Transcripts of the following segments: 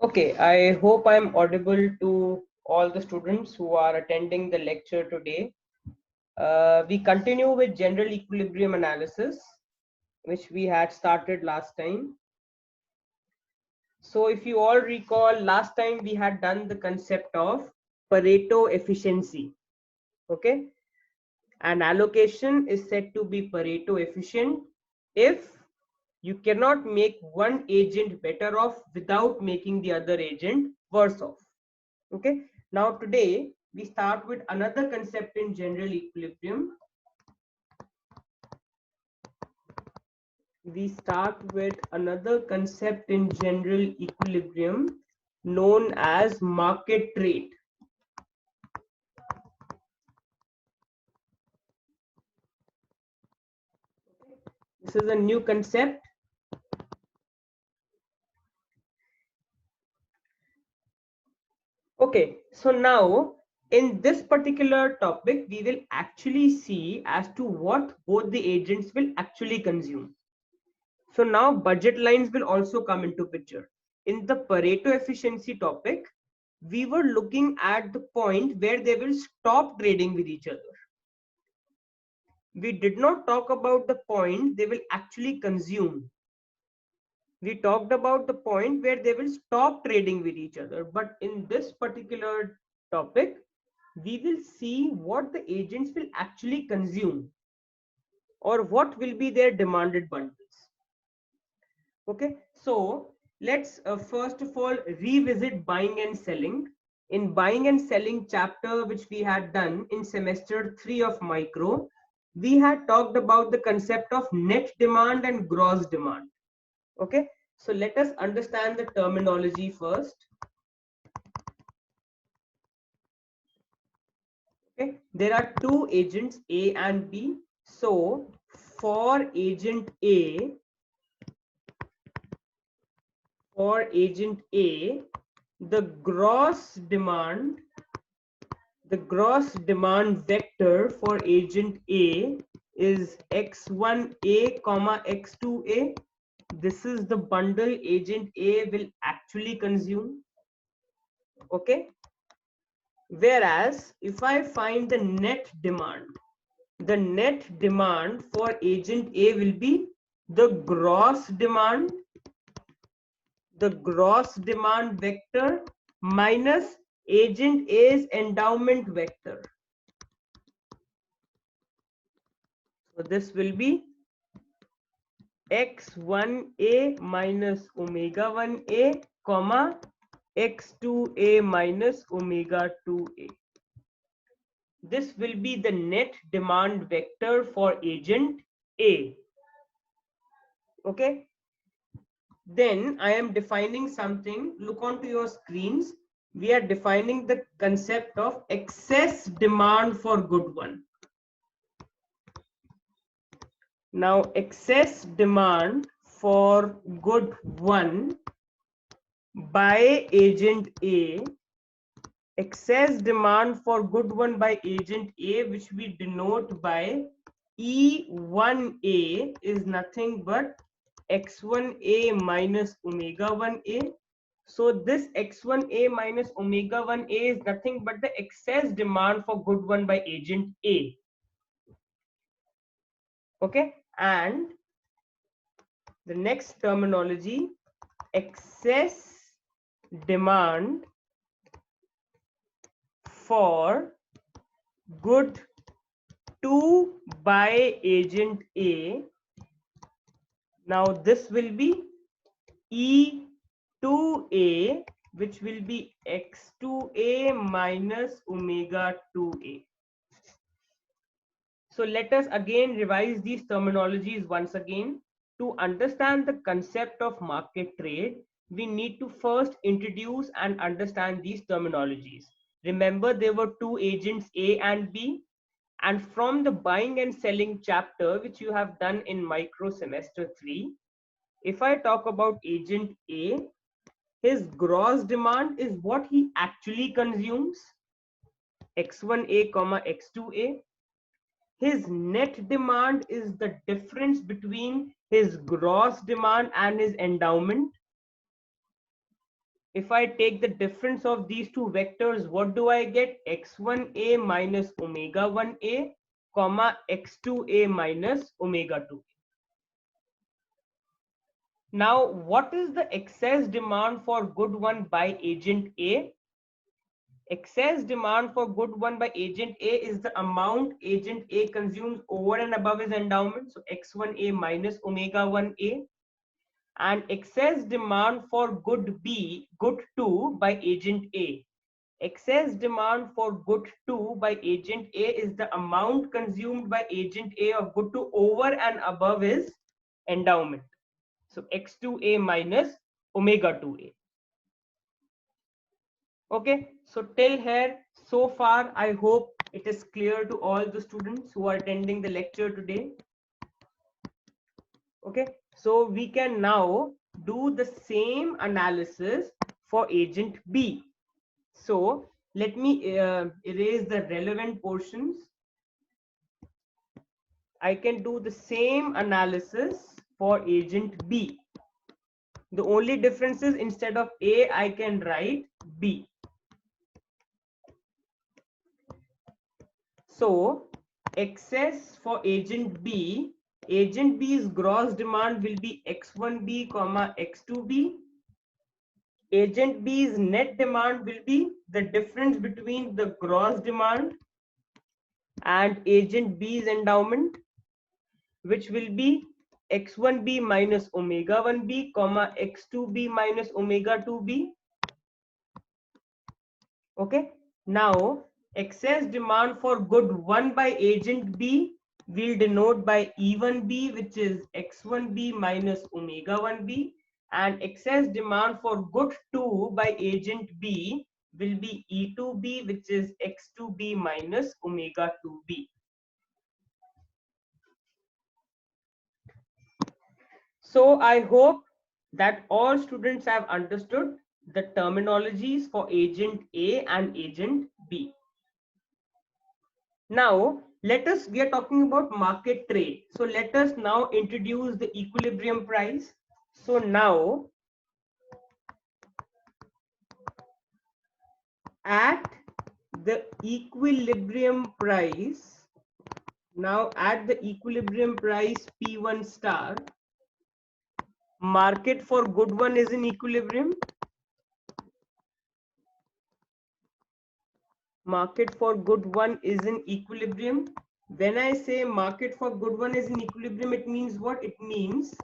Okay, I hope I'm audible to all the students who are attending the lecture today. We continue with general equilibrium analysis, which we had started last time. So if you all recall, last time we had done the concept of Pareto efficiency. Okay, an allocation is said to be Pareto efficient if you cannot make one agent better off without making the other agent worse off. Okay, now today we start with another concept in general equilibrium. We start with another concept in general equilibrium known as market rate. This is a new concept. Okay, so now in this particular topic, we will actually see as to what both the agents will actually consume. So now budget lines will also come into picture. In the Pareto efficiency topic, we were looking at the point where they will stop trading with each other. We did not talk about the point they will actually consume. We talked about the point where they will stop trading with each other. But in this particular topic, we will see what the agents will actually consume or what will be their demanded bundles. Okay, so let's first of all revisit buying and selling. In buying and selling chapter, which we had done in semester 3 of micro, we had talked about the concept of net demand and gross demand. Okay, so let us understand the terminology first. Okay, there are two agents A and B. So for agent A, the gross demand vector for agent A is x1a comma x2a. This is the bundle agent A will actually consume. Okay, whereas if I find the net demand for agent A will be the gross demand vector minus agent A's endowment vector. So this will be x1a minus omega 1a comma x2a minus omega 2a. This will be the net demand vector for agent A. Okay, then I am defining something. Look onto your screens. We are defining the concept of excess demand for good one. Now excess demand for good one by agent A, excess demand for good one by agent A, which we denote by E1A, is nothing but x1a minus omega 1a. So this x1a minus omega 1a is nothing but the excess demand for good one by agent A. Okay, and the next terminology, excess demand for good 2 by agent A. Now this will be E2A, which will be x2a minus omega 2a. So let us again revise these terminologies once again. To understand the concept of market trade, we need to first introduce and understand these terminologies. Remember, there were two agents A and B, and from the buying and selling chapter, which you have done in micro semester 3, if I talk about agent A, his gross demand is what he actually consumes, x1a comma x2a. His net demand is the difference between his gross demand and his endowment. if I take the difference of these two vectors, what do I get? x1a minus omega 1a comma x2a minus omega 2. Now, what is the excess demand for good one by agent A? Excess demand for good one by agent A is the amount agent A consumes over and above his endowment. So x1a minus omega 1a. And excess demand for good B, good 2 by agent A. Excess demand for good 2 by agent A is the amount consumed by agent A of good 2 over and above his endowment. So x2a minus omega 2a. Okay, so till here, so far, I hope it is clear to all the students who are attending the lecture today. Okay, so we can now do the same analysis for agent B. So let me erase the relevant portions. I can do the same analysis for agent B. The only difference is instead of A, I can write B. So excess for agent B's gross demand will be x1b comma x2b. Agent B's net demand will be the difference between the gross demand and agent B's endowment, which will be x1b minus omega 1b comma x2b minus omega 2b. Okay, now excess demand for good 1 by agent B will denote by E1b, which is x1b minus omega 1b, and excess demand for good 2 by agent B will be E2b, which is x2b minus omega 2b. So I hope that all students have understood the terminologies for agent A and agent B. Now, we are talking about market trade. So let us now introduce the equilibrium price. So now, at the equilibrium price, P1 star, market for good one is in equilibrium. Market for good one is in equilibrium. When I say market for good one is in equilibrium, it means what? It means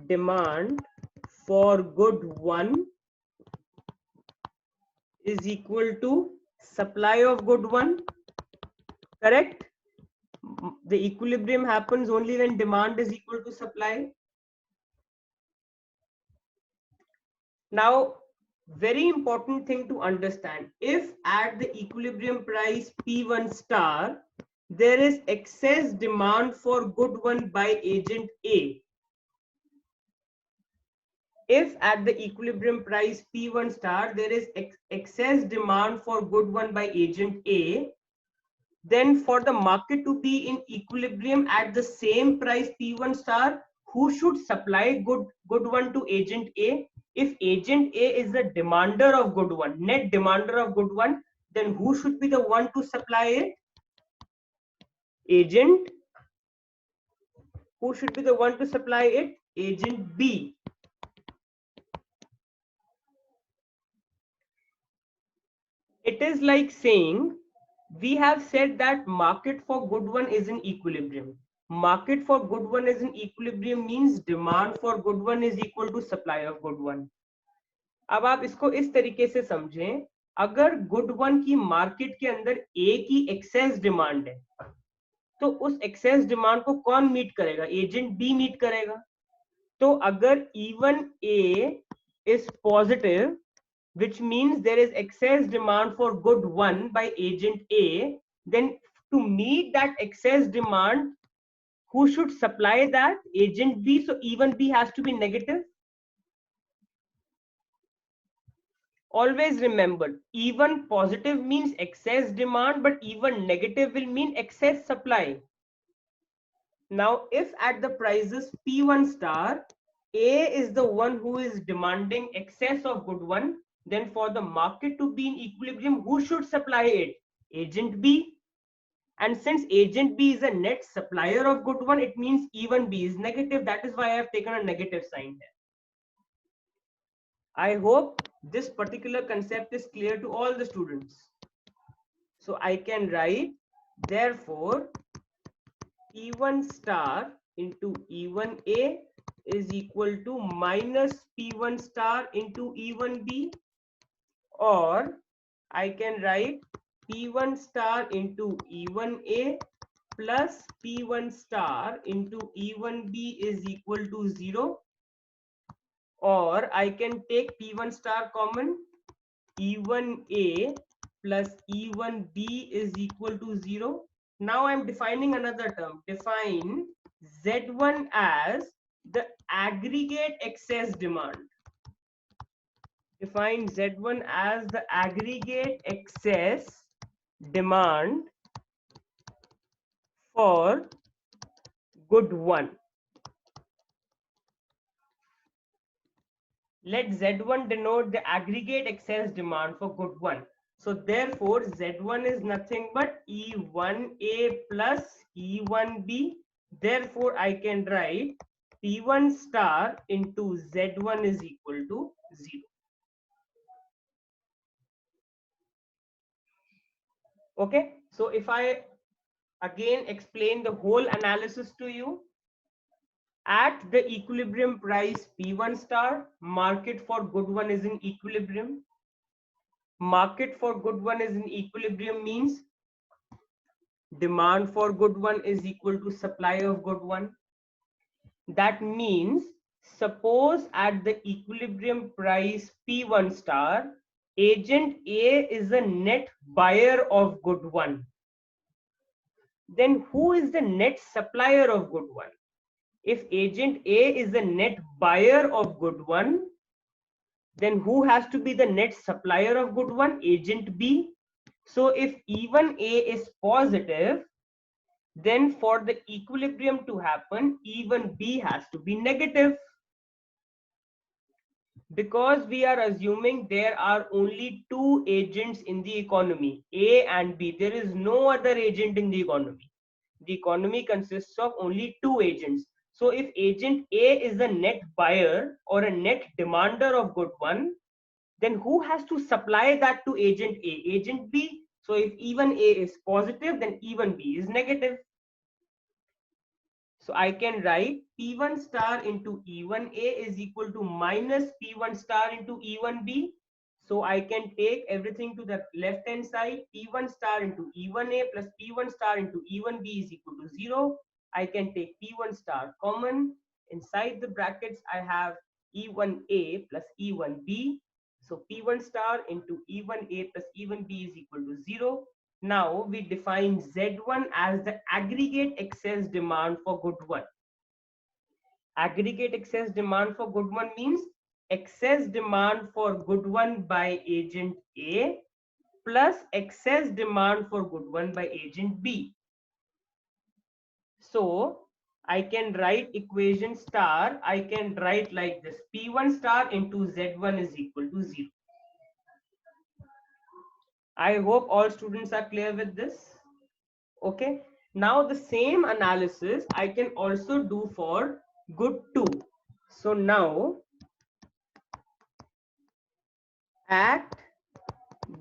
demand for good one is equal to supply of good one. Correct? The equilibrium happens only when demand is equal to supply. Now, very important thing to understand, if at the equilibrium price P1 star, there is excess demand for good one by agent A. If at the equilibrium price P1 star, there is excess demand for good one by agent A, then for the market to be in equilibrium at the same price P1 star, who should supply good one to agent A? If agent A is the demander of good one, net demander of good one, then who should be the one to supply it? Agent. Who should be the one to supply it? Agent B. It is like saying, we have said that market for good one is in equilibrium. Market for good one is in equilibrium means demand for good one is equal to supply of good one. अब आप इसको इस तरीके से समझें, अगर good one की market के अंदर ए की एक्सेस डिमांड है, तो उस एक्सेस डिमांड को कौन मीट करेगा? एजेंट बी मीट करेगा. तो अगर even a is positive, which means there is excess demand for good one by agent A, then to meet that excess demand, who should supply that? Agent B. So even B has to be negative. Always remember, even positive means excess demand, but even negative will mean excess supply. Now, if at the prices P1 star, A is the one who is demanding excess of good one, then for the market to be in equilibrium, who should supply it? Agent B. And since agent B is a net supplier of good one, it means E1 B is negative. That is why I have taken a negative sign here. I hope this particular concept is clear to all the students. So I can write, therefore, E1 star into E1A is equal to minus P1 star into E1B, or I can write P1 star into E1A plus P1 star into E1B is equal to 0, or I can take P1 star common, E1A plus E1B is equal to 0. Now I'm defining another term. Define Z1 as the aggregate excess demand. Define Z1 as the aggregate excess demand for good one. Let Z1 denote the aggregate excess demand for good one. So therefore, Z1 is nothing but E1A plus E1B. Therefore, I can write P1 star into Z1 is equal to 0. Okay, so if I again explain the whole analysis to you, at the equilibrium price P1 star, market for good one is in equilibrium. Market for good one is in equilibrium means demand for good one is equal to supply of good one. That means suppose at the equilibrium price P1 star, agent A is a net buyer of good one. Then who is the net supplier of good one? If agent A is the net buyer of good one, then who has to be the net supplier of good one? Agent B. So if E1A is positive, then for the equilibrium to happen, E1B has to be negative. Because we are assuming there are only two agents in the economy, A and B. There is no other agent in the economy. The economy consists of only two agents. So if agent A is a net buyer or a net demander of good one, then who has to supply that to agent A? Agent B. So if E1A is positive, then E1B is negative. So I can write P1 star into E1A is equal to minus P1 star into E1B. So I can take everything to the left hand side. P1 star into E1A plus P1 star into E1B is equal to 0. I can take P1 star common. Inside the brackets, I have E1A plus E1B. So P1 star into E1A plus E1B is equal to 0. Now we define Z1 as the aggregate excess demand for good one. Aggregate excess demand for good one means excess demand for good one by agent A plus excess demand for good one by agent B. So I can write equation star, I can write like this, P1 star into Z1 is equal to 0. I hope all students are clear with this. Okay, now the same analysis I can also do for good 2. So now at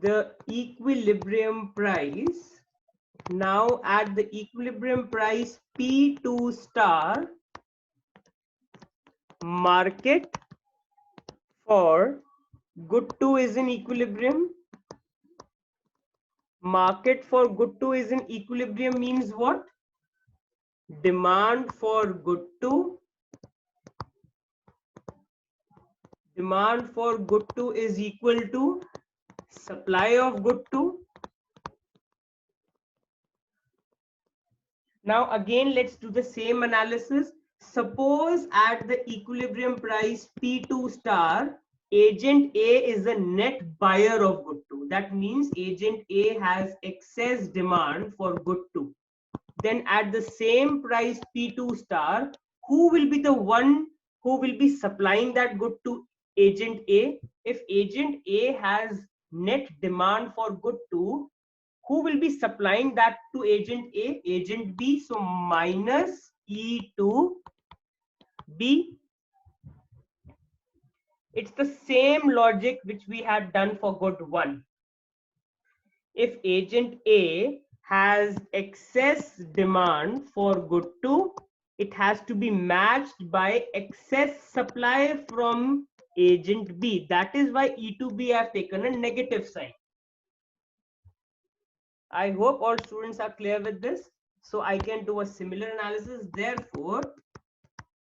the equilibrium price, now at the equilibrium price P2 star, market for good 2 is in equilibrium. Market for good 2 is in equilibrium means what? Demand for good 2, demand for good 2 is equal to supply of good 2. Now again, let's do the same analysis. Suppose at the equilibrium price P2 star, agent A is a net buyer of good 2. That means agent A has excess demand for good 2. Then at the same price P2 star, who will be the one who will be supplying that good to agent A. If agent A has net demand for good 2, who will be supplying that to agent A? Agent B. So minus E to B. It's the same logic which we had done for good 1. If agent A has excess demand for good 2, it has to be matched by excess supply from agent B. That is why E to B has taken a negative sign. I hope all students are clear with this. So I can do a similar analysis. Therefore,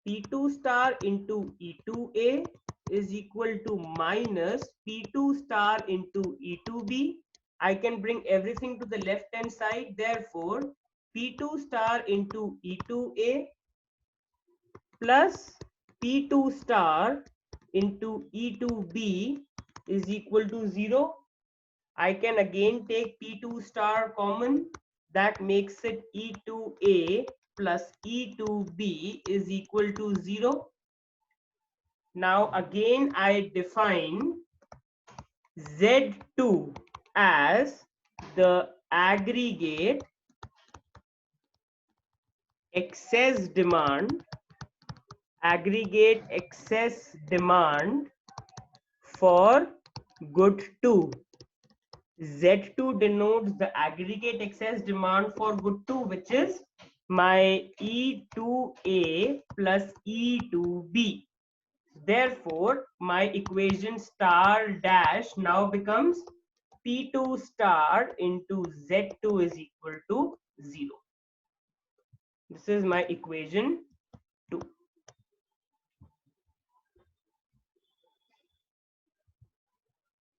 P2 star into E2A is equal to minus P2 star into E2B. I can bring everything to the left hand side. Therefore, P2 star into E2A plus P2 star into E2B is equal to 0. I can again take P2 star common. That makes it E2A plus E2B is equal to 0. Now again I define Z2 as the aggregate excess demand, for good 2. Z2 denotes the aggregate excess demand for good 2, which is my E2A plus E2B. Therefore, my equation star dash now becomes P2 star into Z2 is equal to 0. This is my equation 2.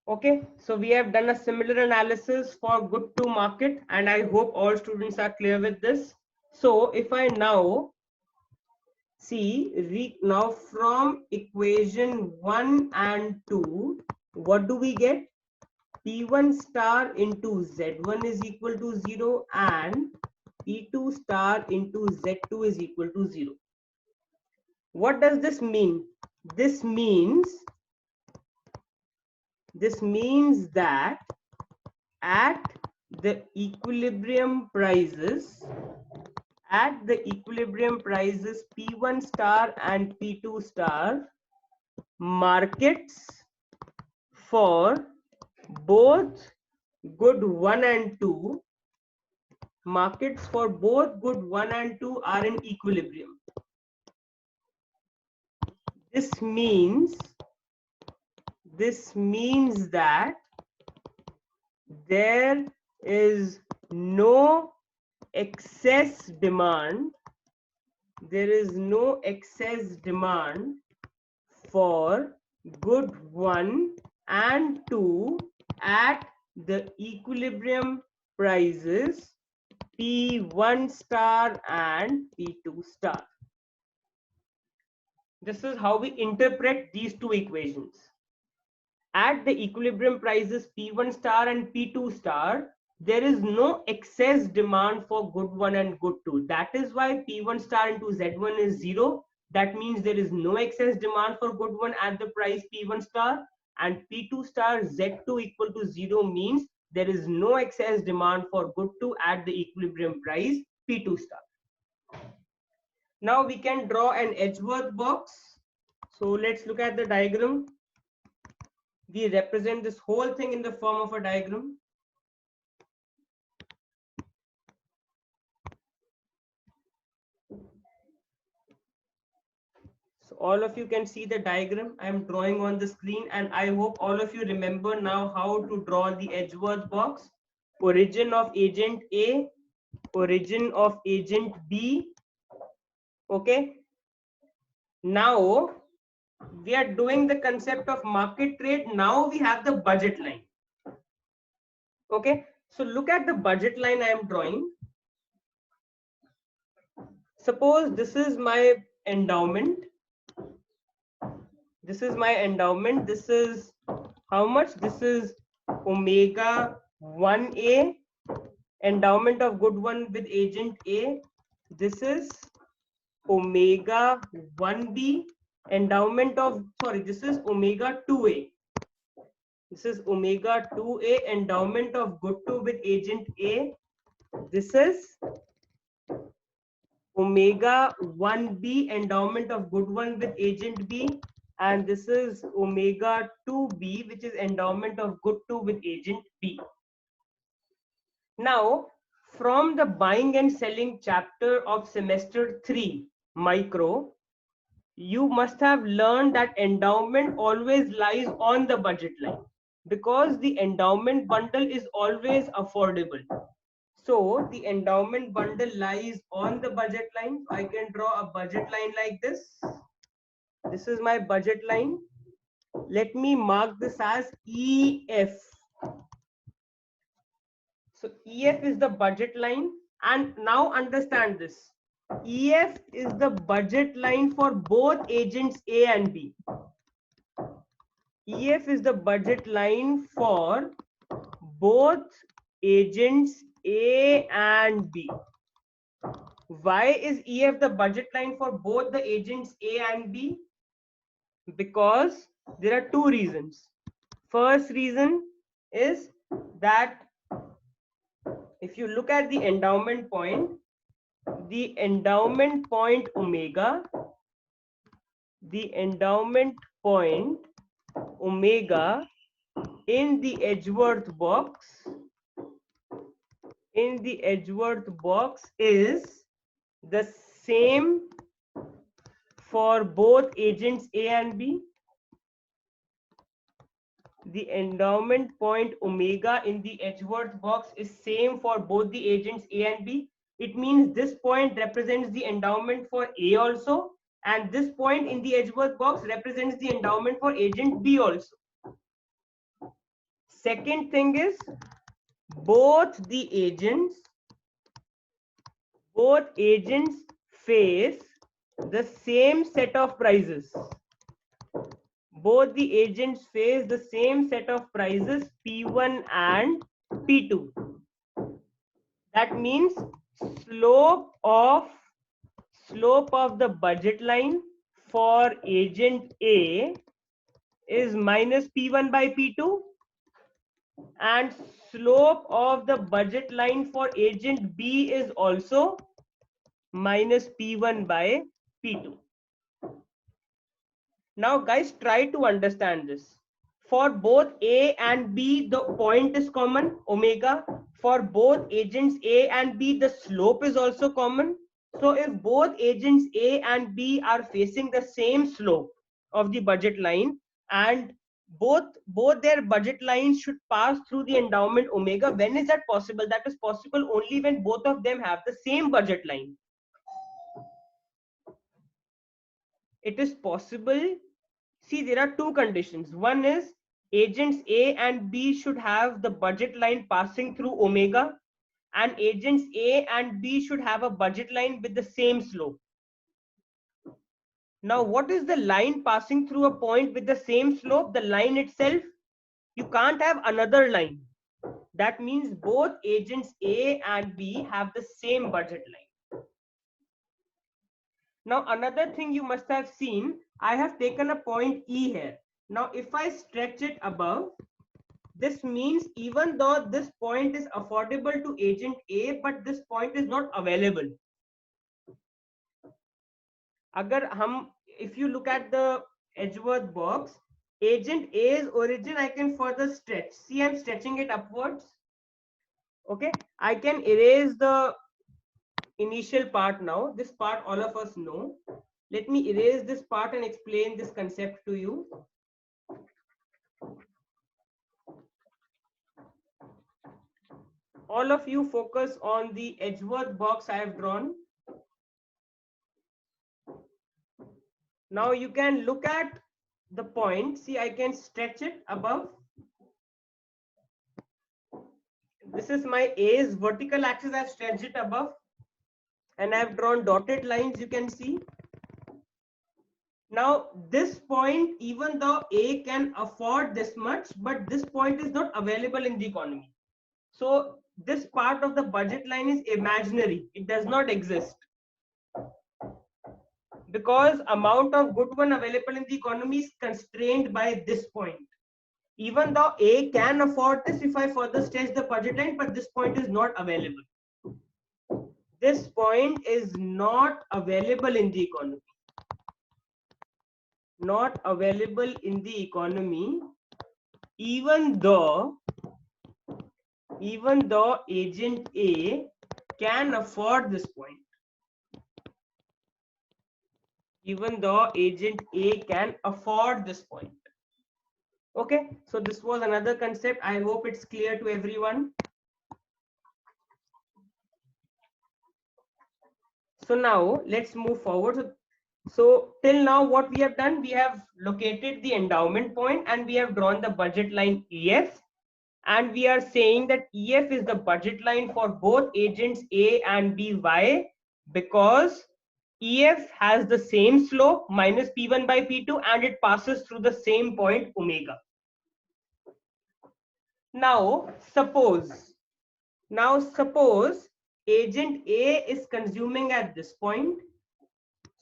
Okay, so we have done a similar analysis for good 2 market, and I hope all students are clear with this. So if I now see, now from equation 1 and 2, what do we get? P1 star into Z1 is equal to 0 and P2 star into Z2 is equal to 0. What does this mean? This means that at the equilibrium prices, P1 star and P2 star, markets for both good 1 and 2, are in equilibrium. This means that there is no excess demand. For good 1 and 2 at the equilibrium prices P1 star and P2 star. This is how we interpret these two equations. At the equilibrium prices P1 star and P2 star, there is no excess demand for good 1 and good 2. That is why P1 star into Z1 is 0. That means there is no excess demand for good 1 at the price P1 star, and P2 star Z2 equal to 0 means there is no excess demand for good 2 at the equilibrium price P2 star. Now we can draw an Edgeworth box. So let's look at the diagram. We represent this whole thing in the form of a diagram. So all of you can see the diagram I am drawing on the screen, and I hope all of you remember now how to draw the Edgeworth box. Origin of agent A, origin of agent B. Okay. Now we are doing the concept of market trade. Now we have the budget line. Okay. So look at the budget line I am drawing. Suppose this is my endowment. This is how much? This is omega 1A, endowment of good 1 with agent A. This is omega 1B, endowment of, sorry, this is omega 2A. This is omega 2A, endowment of good 2 with agent A. This is omega 1B, endowment of good 1 with agent B. And this is omega 2B, which is endowment of good 2 with agent B. Now, from the buying and selling chapter of semester 3 micro, you must have learned that endowment always lies on the budget line because the endowment bundle is always affordable. So the endowment bundle lies on the budget line. I can draw a budget line like this. This is my budget line. Let me mark this as EF. So EF is the budget line, and now understand this. EF is the budget line for both agents A and B. EF is the budget line for both agents A and B. Why is EF the budget line for both the agents A and B? Because there are two reasons. First reason is that if you look at the endowment point omega, the endowment point omega in the Edgeworth box, is the same for both agents A and B. The endowment point omega in the Edgeworth box is same for both the agents A and B. It means this point represents the endowment for A also, and this point in the Edgeworth box represents the endowment for agent B also. Second thing is both agents face the same set of prices. Both the agents face the same set of prices, P1 and P2. That means slope of the budget line for agent A is minus P1 by P2, and slope of the budget line for agent B is also minus P1 by P2. Now guys, try to understand this. For both A and B, the point is common, omega. For both agents A and B, the slope is also common. So if both agents A and B are facing the same slope of the budget line, and both their budget lines should pass through the endowment omega, when is that possible? That is possible only when both of them have the same budget line. It is possible. See, there are two conditions. One is agents A and B should have the budget line passing through omega, and agents A and B should have a budget line with the same slope. Now, what is the line passing through a point with the same slope? The line itself. You can't have another line. That means both agents A and B have the same budget line. Now, another thing you must have seen, I have taken a point E here. Now, if I stretch it above, this means even though this point is affordable to agent A, but this point is not available. If you look at the Edgeworth box, agent A's origin I can further stretch. See, I'm stretching it upwards. Okay, I can erase the initial part now. This part all of us know. Let me erase this part and explain this concept to you. All of you focus on the Edgeworth box I have drawn. Now you can look at the point. See, I can stretch it above. This is my A's vertical axis. I've stretched it above, and I've drawn dotted lines, you can see. Now this point, even though A can afford this much, but this point is not available in the economy. So this part of the budget line is imaginary. It does not exist. because amount of good one available in the economy is constrained by this point. Even though A can afford this if I further stretch the budget line, but this point is not available. This point is not available in the economy. Not available in the economy, even though agent A can afford this point. Even though agent A can afford this point. Okay, so this was another concept. I hope it's clear to everyone. So now let's move forward. So till now what we have done, we have located the endowment point and we have drawn the budget line EF, and we are saying that EF is the budget line for both agents A and B. Why? Because EF has the same slope minus P1 by P2 and it passes through the same point omega. Now suppose agent A is consuming at this point.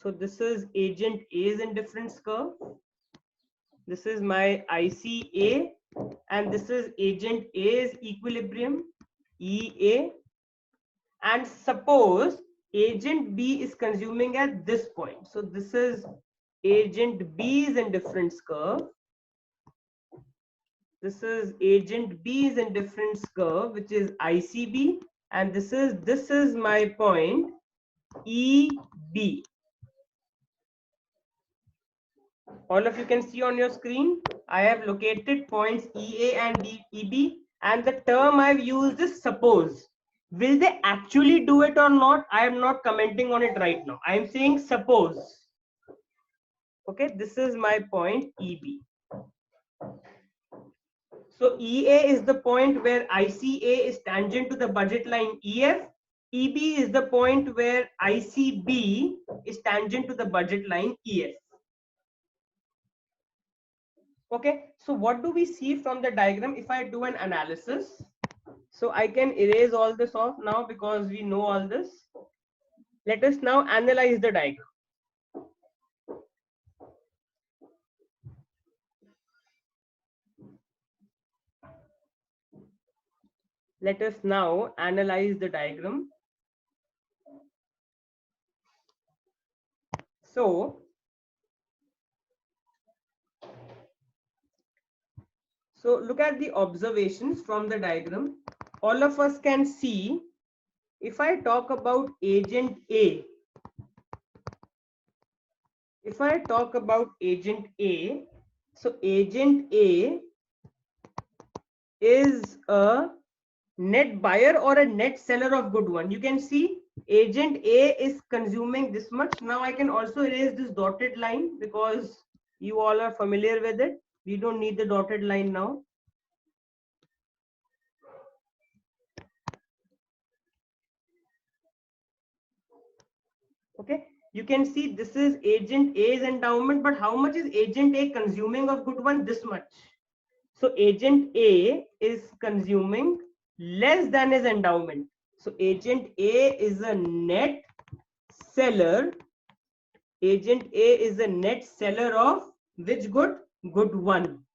So this is agent A's indifference curve. This is my ICA, and this is agent A's equilibrium, EA. And suppose agent B is consuming at this point. So this is agent B's indifference curve. This is agent B's indifference curve, which is ICB, and this is my point EB. All of you can see on your screen, I have located points EA and EB, and the term I've used is suppose. Will they actually do it or not? I am not commenting on it right now. I am saying suppose. Okay, this is my point EB. So EA is the point where ICA is tangent to the budget line EF. EB is the point where ICB is tangent to the budget line EF. Okay, so what do we see from the diagram if I do an analysis? So I can erase all this off now because we know all this. Let us now analyze the diagram. Let us now analyze the diagram. So look at the observations from the diagram. All of us can see, if I talk about agent A, so agent A is a net buyer or a net seller of good one. You can see agent A is consuming this much. Now I can also erase this dotted line because you all are familiar with it. We don't need the dotted line now. Okay, you can see this is agent A's endowment, but how much is agent A consuming of good one? This much. So agent A is consuming less than his endowment. So agent A is a net seller. Agent A is a net seller of which good? Good one.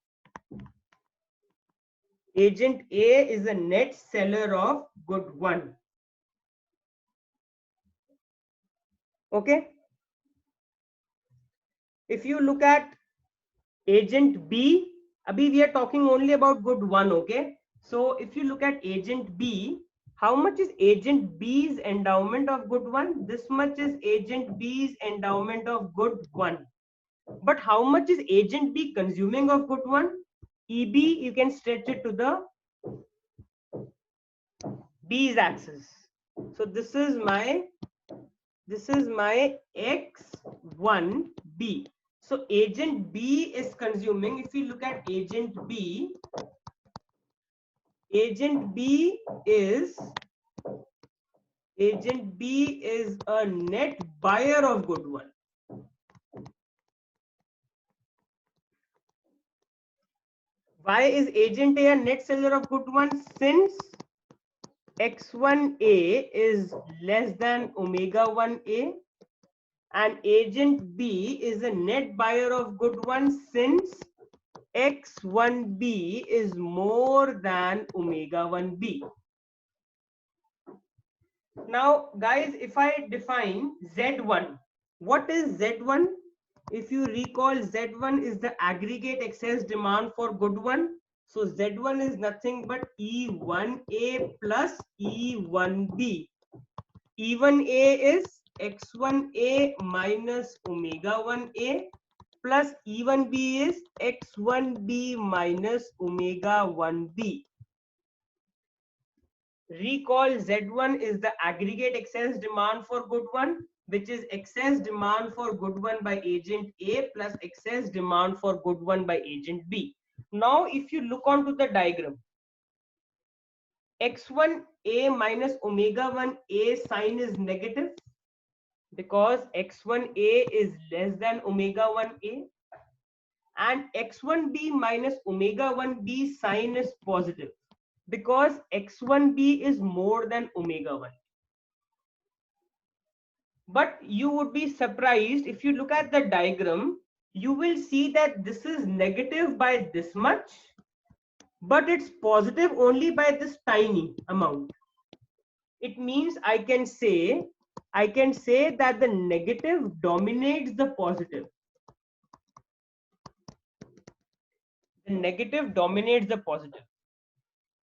Agent A is a net seller of good one. Okay. If you look at agent B, abhi we are talking only about good one. Okay. So if you look at agent B, how much is agent B's endowment of good one? This much is agent B's endowment of good one. But how much is agent B consuming of good one? EB, you can stretch it to the B's axis. So this is my X1B. So agent B is consuming, if you look at agent B is a net buyer of good one. Why is agent A a net seller of good one? Since X1A is less than omega 1A and agent B is a net buyer of good 1 since X1B is more than omega 1B. Now, guys, if I define Z1, what is Z1? If you recall, Z1 is the aggregate excess demand for good 1. So Z1 is nothing but E1A plus E1B. E1A is X1A minus omega 1A plus E1B is X1B minus omega 1B. Recall Z1 is the aggregate excess demand for good 1, which is excess demand for good 1 by agent A plus excess demand for good 1 by agent B. Now, if you look onto the diagram, X1A minus omega 1A sign is negative because X1A is less than omega 1A, and X1B minus omega 1B sign is positive because X1B is more than omega 1. But you would be surprised if you look at the diagram, you will see that this is negative by this much, but it's positive only by this tiny amount. It means I can say that the negative dominates the positive. The negative dominates the positive.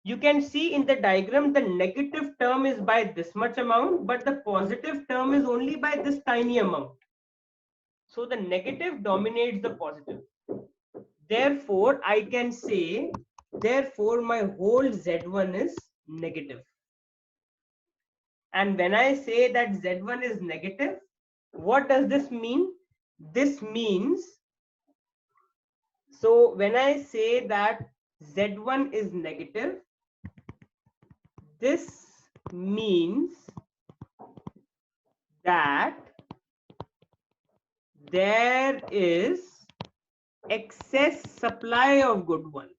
You can see in the diagram the negative term is by this much amount, but the positive term is only by this tiny amount. So the negative dominates the positive. Therefore, I can say, therefore my whole Z1 is negative. And when I say that Z1 is negative, what does this mean? This means, so when I say that Z1 is negative, this means that there is excess supply of good 1.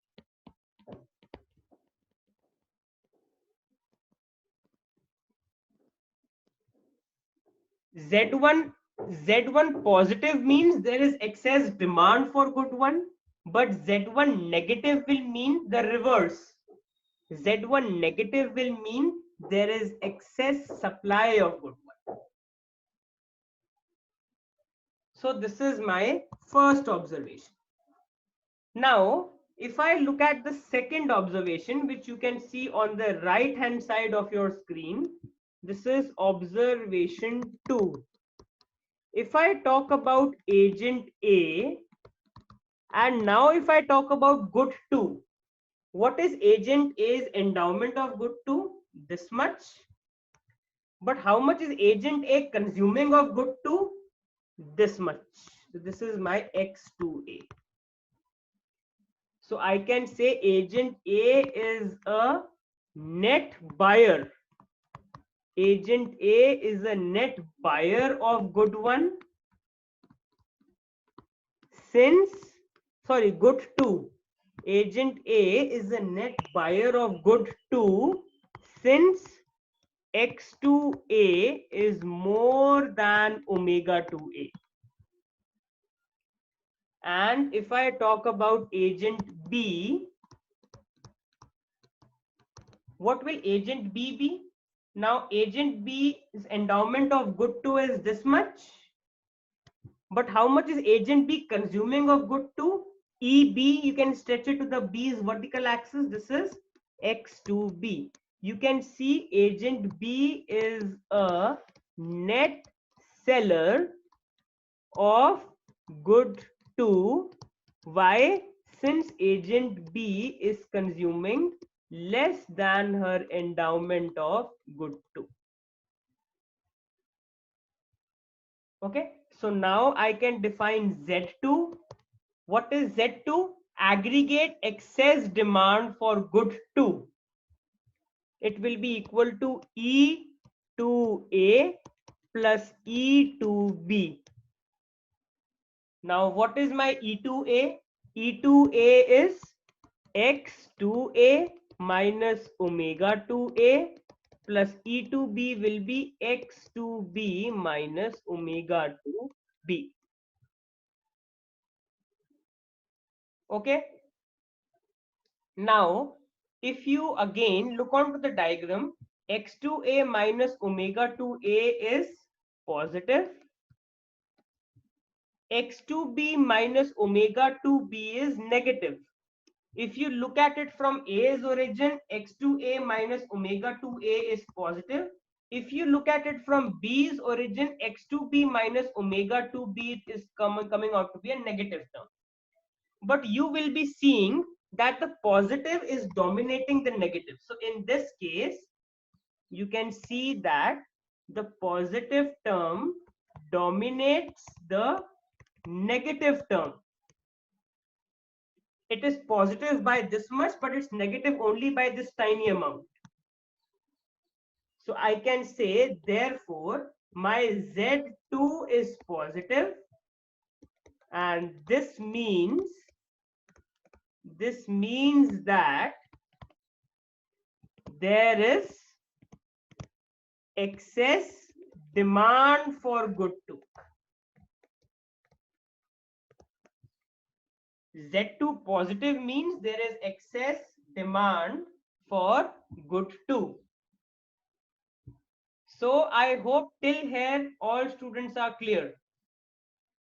Z1 positive means there is excess demand for good 1, but Z1 negative will mean the reverse. Z1 negative will mean there is excess supply of good 1. So this is my first observation. Now, if I look at the second observation, which you can see on the right hand side of your screen, this is observation 2. If I talk about agent A, and now if I talk about good 2, what is agent A's endowment of good 2? This much. But how much is agent A consuming of good 2? This much. So this is my X2A. So I can say agent A is a net buyer. Agent A is a net buyer of good 1 since, sorry, good 2. Agent A is a net buyer of good 2 since X2A is more than omega 2A. And if I talk about agent B, what will agent B be? Now agent B's endowment of good 2 is this much. But how much is agent B consuming of good 2? EB, you can stretch it to the B's vertical axis. This is X2B. You can see agent B is a net seller of good 2. Why? Since agent B is consuming less than her endowment of good 2. Okay, so now I can define Z2. What is Z2? Aggregate excess demand for good 2. It will be equal to E2A plus E2B. Now, what is my E2A? E2A is X2A minus omega 2A plus E to B will be X to B minus omega to B. Okay. Now, if you again look onto the diagram, X to A minus omega to A is positive. X to B minus omega to B is negative. If you look at it from A's origin, X to A minus omega to A is positive. If you look at it from B's origin, X to B minus omega to B is coming out to be a negative term. But you will be seeing that the positive is dominating the negative. So in this case, you can see that the positive term dominates the negative term. It is positive by this much, but it's negative only by this tiny amount. So I can say, therefore, my Z2 is positive, and this means that there is excess demand for good 2. Z2 positive means there is excess demand for good 2. So I hope till here all students are clear.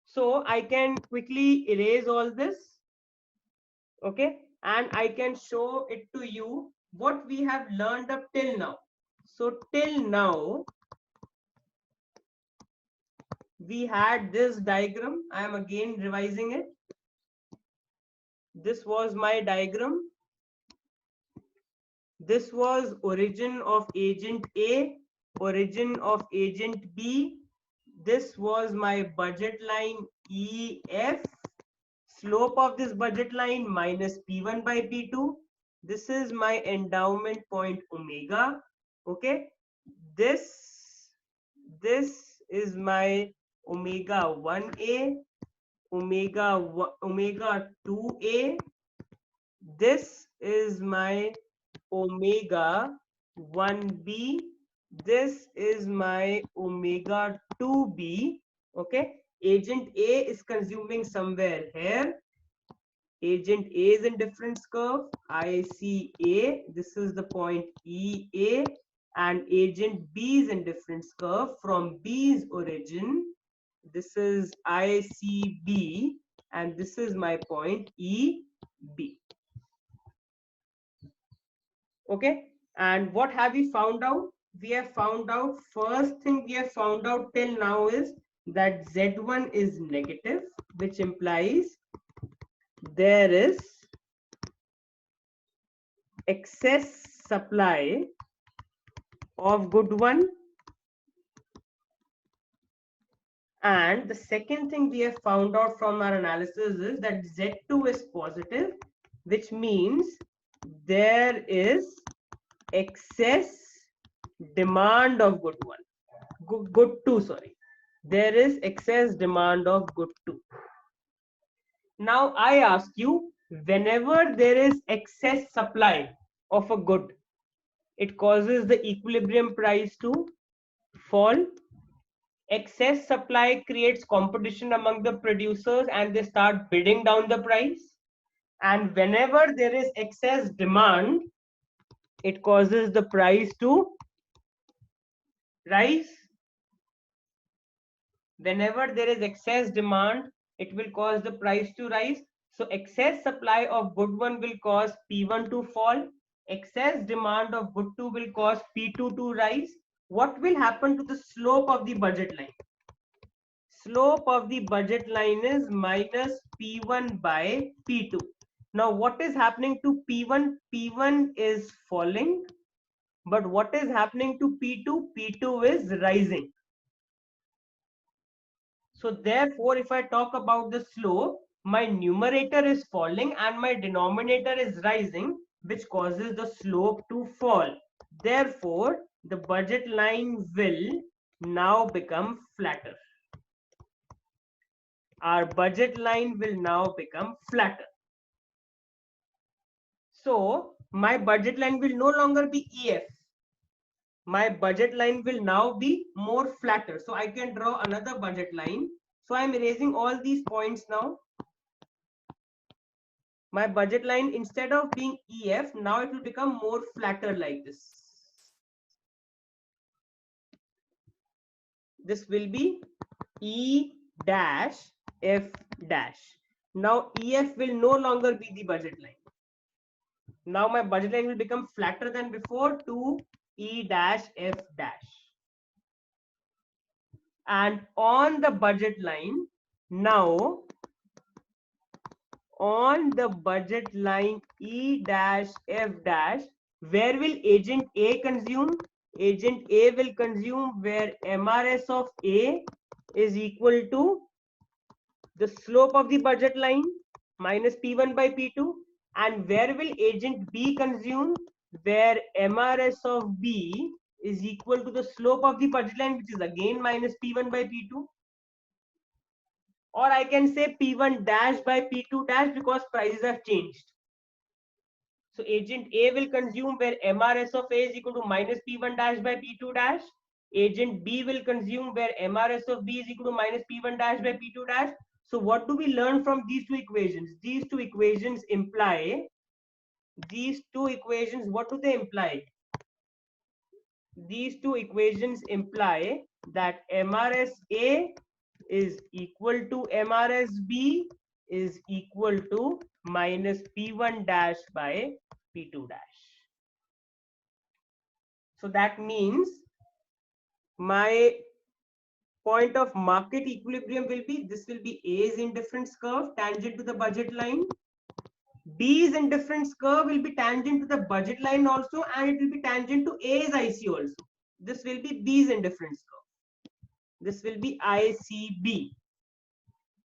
So I can quickly erase all this, okay, and I can show it to you what we have learned up till now. So till now we had this diagram. I am again revising it. This was my diagram. This was origin of agent A, origin of agent B. This was my budget line EF. Slope of this budget line minus P1 by P2. This is my endowment point omega. Okay. This is my omega 1A, omega 2A. This is my omega 1B. This is my omega 2B. Okay. Agent A is consuming somewhere here. Agent A is in difference curve. ICA. This is the point EA. And agent B is in difference curve from B's origin. This is ICB. And this is my point EB. Okay. And what have we found out? We have found out, first thing we have found out till now is that Z1 is negative, which implies there is excess supply of good 1. And the second thing we have found out from our analysis is that Z2 is positive, which means there is excess demand of good 1. Good 2, sorry. There is excess demand of good 2. Now I ask you, whenever there is excess supply of a good, it causes the equilibrium price to fall. Excess supply creates competition among the producers and they start bidding down the price. And whenever there is excess demand, it causes the price to rise. Whenever there is excess demand, it will cause the price to rise. So excess supply of good 1 will cause P1 to fall. Excess demand of good 2 will cause P2 to rise. What will happen to the slope of the budget line? Slope of the budget line is minus P1 by P2. Now what is happening to P1? P1 is falling, but what is happening to P2? P2 is rising. So therefore, if I talk about the slope, my numerator is falling and my denominator is rising, which causes the slope to fall. Therefore, the budget line will now become flatter. Our budget line will now become flatter. So my budget line will no longer be EF. my budget line will now be more flatter. So I can draw another budget line. So I'm erasing all these points now. My budget line, instead of being EF, now it will become more flatter like this. This will be E dash F dash. Now EF will no longer be the budget line. Now my budget line will become flatter than before to E dash F dash. And on the budget line, now on the budget line E dash F dash, where will agent A consume? Agent A will consume where MRS of A is equal to the slope of the budget line minus P1 by P2. And where will agent B consume? Where MRS of B is equal to the slope of the budget line, which is again minus P1 by P2. Or I can say P1 dash by P2 dash because prices have changed. So agent A will consume where MRS of A is equal to minus P1 dash by P2 dash. Agent B will consume where MRS of B is equal to minus P1 dash by P2 dash. So what do we learn from these two equations? These two equations imply, what do they imply? These two equations imply that MRS A is equal to MRS B is equal to minus P1 dash by P2 dash. So that means my point of market equilibrium will be, this will be A's indifference curve tangent to the budget line. B's indifference curve will be tangent to the budget line also, and it will be tangent to A's IC also. This will be B's indifference curve. This will be ICB.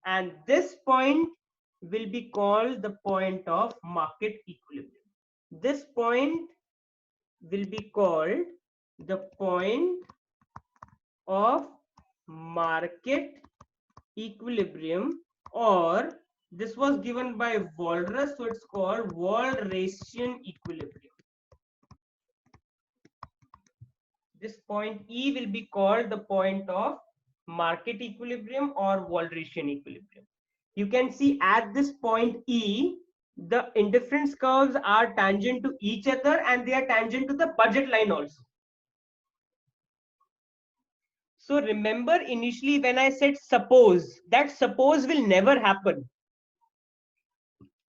And this point will be called the point of market equilibrium. This point will be called the point of market equilibrium, or this was given by Walras, so it's called Walrasian equilibrium. This point E will be called the point of market equilibrium or Walrasian equilibrium. You can see at this point E, the indifference curves are tangent to each other and they are tangent to the budget line also. So remember initially when I said suppose, that suppose will never happen.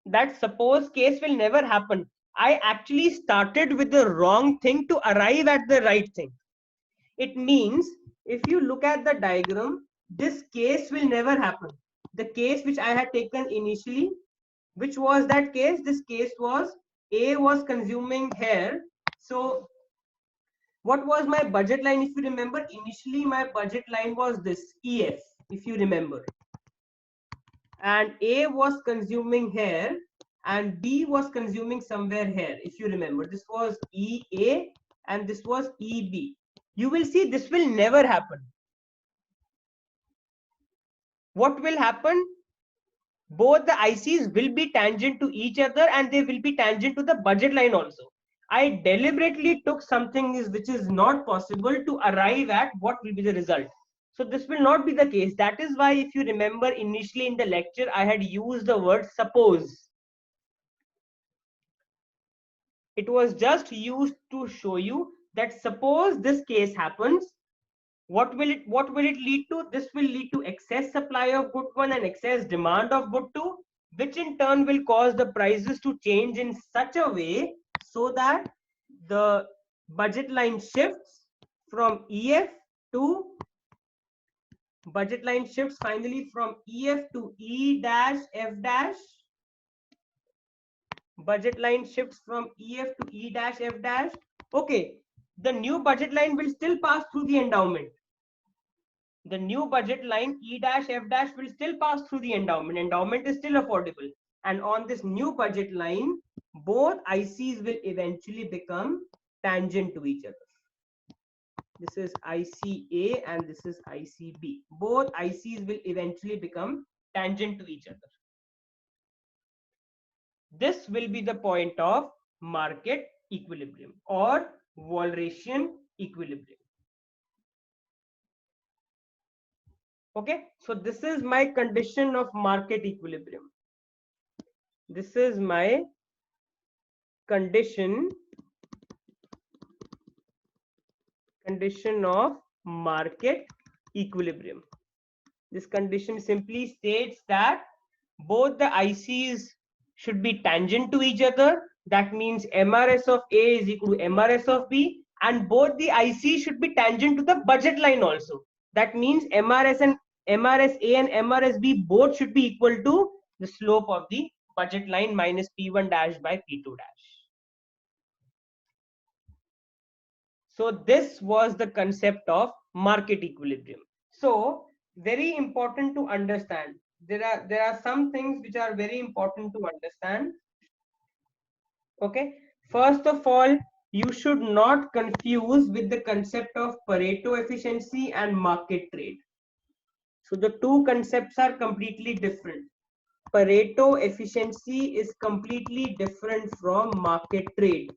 That suppose case will never happen. I actually started with the wrong thing to arrive at the right thing. It means if you look at the diagram, this case will never happen. The case which I had taken initially, which was that case? This case was A was consuming here. So what was my budget line? If you remember, initially my budget line was this EF, if you remember. And A was consuming here and B was consuming somewhere here, if you remember. This was EA and this was EB. You will see this will never happen. What will happen? Both the ICs will be tangent to each other and they will be tangent to the budget line also. I deliberately took something which is not possible to arrive at what will be the result. So this will not be the case. That is why, if you remember initially in the lecture, I had used the word suppose. It was just used to show you that suppose this case happens, what will it lead to? This will lead to excess supply of good one and excess demand of good two, which in turn will cause the prices to change in such a way so that the budget line shifts from EF to finally from EF to E dash F dash. Budget line shifts from EF to E dash F dash. Okay, the new budget line will still pass through the endowment. The new budget line E dash F dash will still pass through the endowment. Endowment is still affordable. And on this new budget line, both ICs will eventually become tangent to each other. This is ICA and this is ICB. Both ICs will eventually become tangent to each other. This will be the point of market equilibrium or Walrasian equilibrium. Okay, so this is my condition of market equilibrium. This is my condition of market equilibrium. This condition simply states that both the ICs should be tangent to each other. That means MRS of A is equal to MRS of B, and both the ICs should be tangent to the budget line also. That means MRS A and MRS B both should be equal to the slope of the budget line minus P1 dash by P2 dash. So this was the concept of market equilibrium. So very important to understand. There are some things which are very important to understand. Okay, first of all, you should not confuse with the concept of Pareto efficiency and market trade. So the two concepts are completely different. Pareto efficiency is completely different from market trade.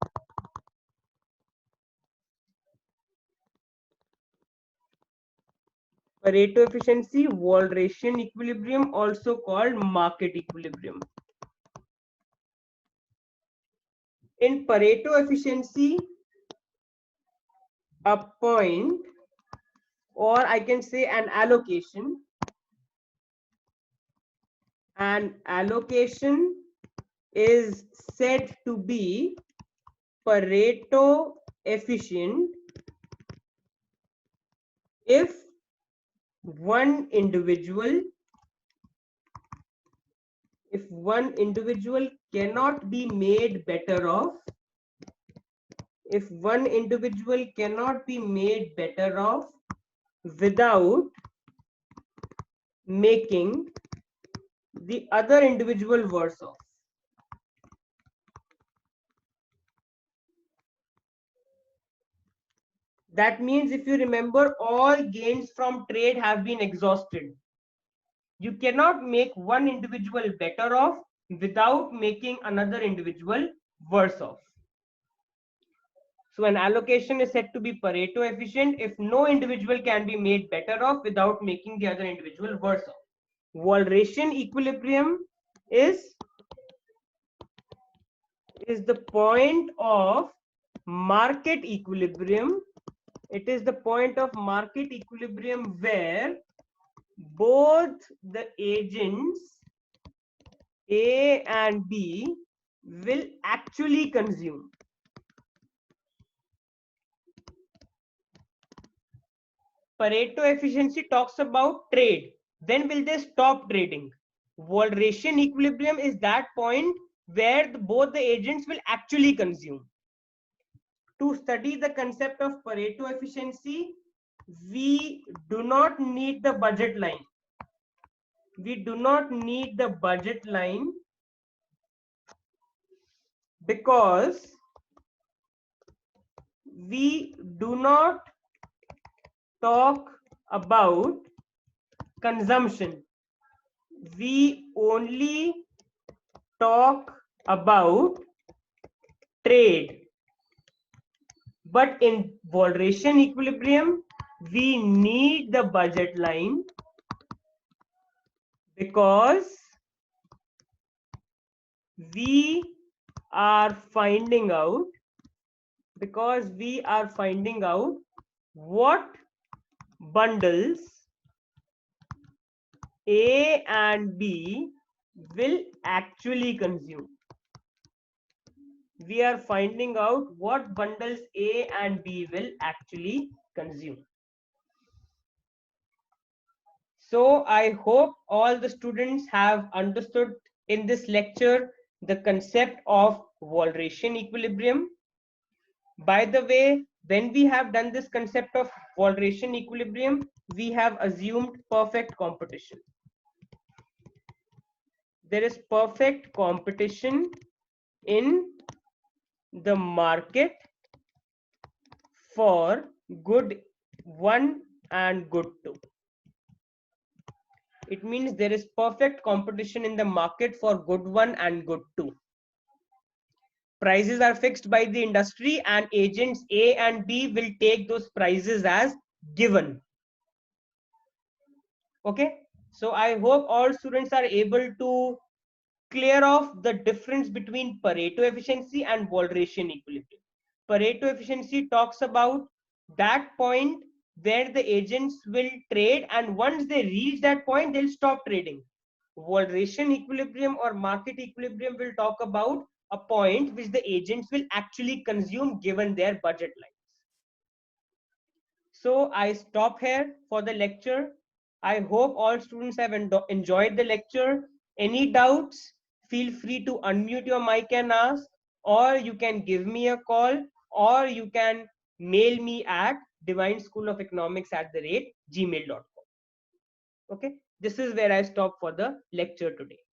Pareto efficiency, Walrasian equilibrium, also called market equilibrium. In Pareto efficiency, a point, or I can say an allocation is said to be Pareto efficient if one individual cannot be made better off, without making the other individual worse off. That means, if you remember, all gains from trade have been exhausted. You cannot make one individual better off without making another individual worse off. So an allocation is said to be Pareto efficient if no individual can be made better off without making the other individual worse off. Walrasian equilibrium is the point of market equilibrium. It is the point of market equilibrium where both the agents A and B will actually consume. Pareto efficiency talks about trade. When will they stop trading? Walrasian equilibrium is that point where both the agents will actually consume. To study the concept of Pareto efficiency, we do not need the budget line. Because we do not talk about consumption. We only talk about trade. But in Walrasian equilibrium, we need the budget line because we are finding out what bundles A and B will actually consume. We are finding out what bundles A and B will actually consume. So I hope all the students have understood in this lecture the concept of Walrasian equilibrium. By the way, when we have done this concept of Walrasian equilibrium, we have assumed perfect competition. There is perfect competition in the market for good 1 and good 2. It means there is perfect competition in the market for good 1 and good 2. prices are fixed by the industry and agents A and B will take those prices as given. Okay, so I hope all students are able to clear off the difference between Pareto efficiency and Walrasian equilibrium. Pareto efficiency talks about that point where the agents will trade, and once they reach that point, they'll stop trading. Walrasian equilibrium or market equilibrium will talk about a point which the agents will actually consume given their budget lines. So I stop here for the lecture. I hope all students have enjoyed the lecture. Any doubts, feel free to unmute your mic and ask, or you can give me a call, or you can mail me at divineschoolofeconomics@gmail.com. Okay, this is where I stop for the lecture today.